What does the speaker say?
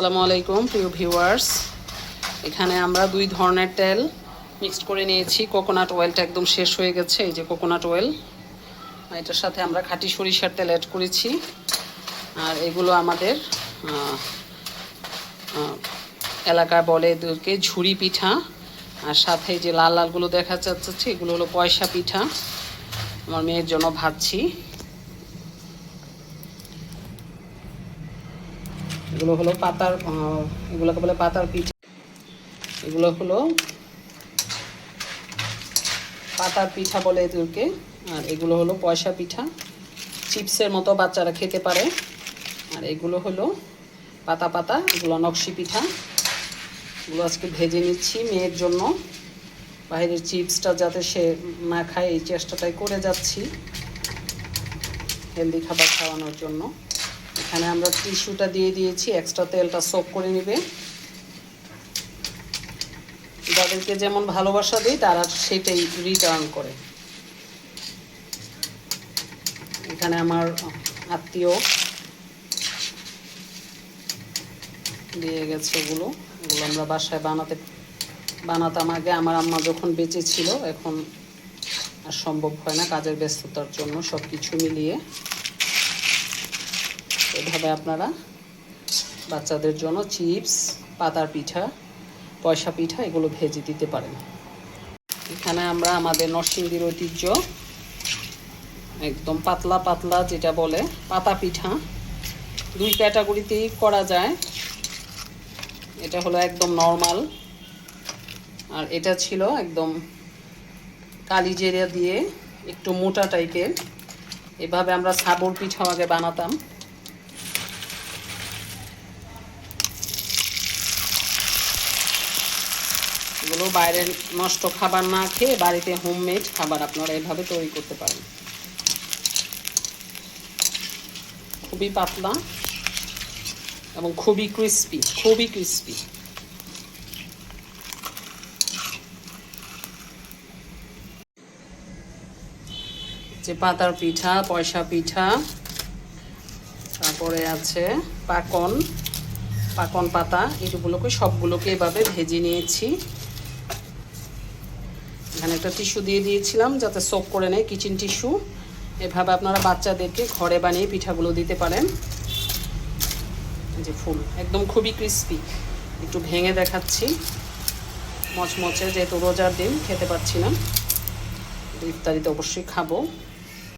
আসসালামু আলাইকুম প্রিয় ভিউয়ার্স। এখানে আমরা দুই ধরনের তেল মিক্সড করে নিয়েছি। কোকোনাট অয়েলটা একদম শেষ হয়ে গেছে, এই যে কোকোনাট অয়েল। এটার সাথে আমরা খাঁটি সরিষার তেল অ্যাড করেছি। আর এগুলো আমাদের এলাকায় বলে এদেরকে ঝুরি পিঠা। আর সাথে যে লাল লালগুলো দেখা যাচ্ছে এগুলো হলো পয়সা পিঠা। আমার মেয়ের জন্য ভাজছি। এগুলো হলো পাতার, এগুলোকে বলে পাতার পিঠা। এগুলো হলো পাতার পিঠা বলে এদেরকে। আর এগুলো হলো পয়সা পিঠা, চিপসের মতো বাচ্চারা খেতে পারে। আর এগুলো হলো পাতা পাতা, এগুলো নকশি পিঠা। এগুলো আজকে ভেজে নিচ্ছি মেয়ের জন্য। বাইরের চিপসটা যাতে সে না খায় এই চেষ্টাটাই করে যাচ্ছি হেলদি খাবার খাওয়ানোর জন্য। এখানে আমরা টিস্যুটা দিয়ে দিয়েছি, এক্সট্রা তেলটা সোক করে নেবে। যাদেরকে যেমন ভালোবাসা দিই তারা সেটাই রিটার্ন করে। এখানে আমার আত্মীয় দিয়ে গেছে এগুলো আমরা বাসায় বানাতাম আগে। আমার আম্মা যখন বেঁচে ছিল, এখন আর সম্ভব হয় না কাজের ব্যস্ততার জন্য। সব কিছু মিলিয়ে এভাবে আপনারা বাচ্চাদের জন্য চিপস, পাতার পিঠা, পয়সা পিঠা এগুলো ভেজে দিতে পারেন। এখানে আমরা আমাদের নরসিংদীর ঐতিহ্য একদম পাতলা পাতলা যেটা বলে পাতা পিঠা, দুই ক্যাটাগরিতেই করা যায়। এটা হলো একদম নর্মাল, আর এটা ছিল একদম কালিজিরা দিয়ে একটু মোটা টাইপের। এভাবে আমরা সাবর পিঠা আগে বানাতাম। এগুলো বাইরের নষ্ট খাবার না খেয়ে বাড়িতে হোমমেড খাবার আপনারা এভাবে তৈরি করতে পারেন। খুবই পাতলা এবং খুবই ক্রিস্পি, খুবই ক্রিস্পি। যে পাতার পিঠা, পয়সা পিঠা, তারপরে আছে পাকন পাতা, এগুলোকে সবগুলোকে এভাবে ভেজে নিয়েছি। এখানে একটা টিস্যু দিয়ে দিয়েছিলাম যাতে সোক করে নেয়, কিচেন টিস্যু। এভাবে আপনারা বাচ্চাদেরকে ঘরে বানিয়ে পিঠাগুলো দিতে পারেন। যে ফুল একদম খুবই ক্রিস্পি। একটু ভেঙে দেখাচ্ছি, মচমচে, যেহেতু রোজার দিন খেতে পারছি না, ইফতারিতে অবশ্যই খাবো।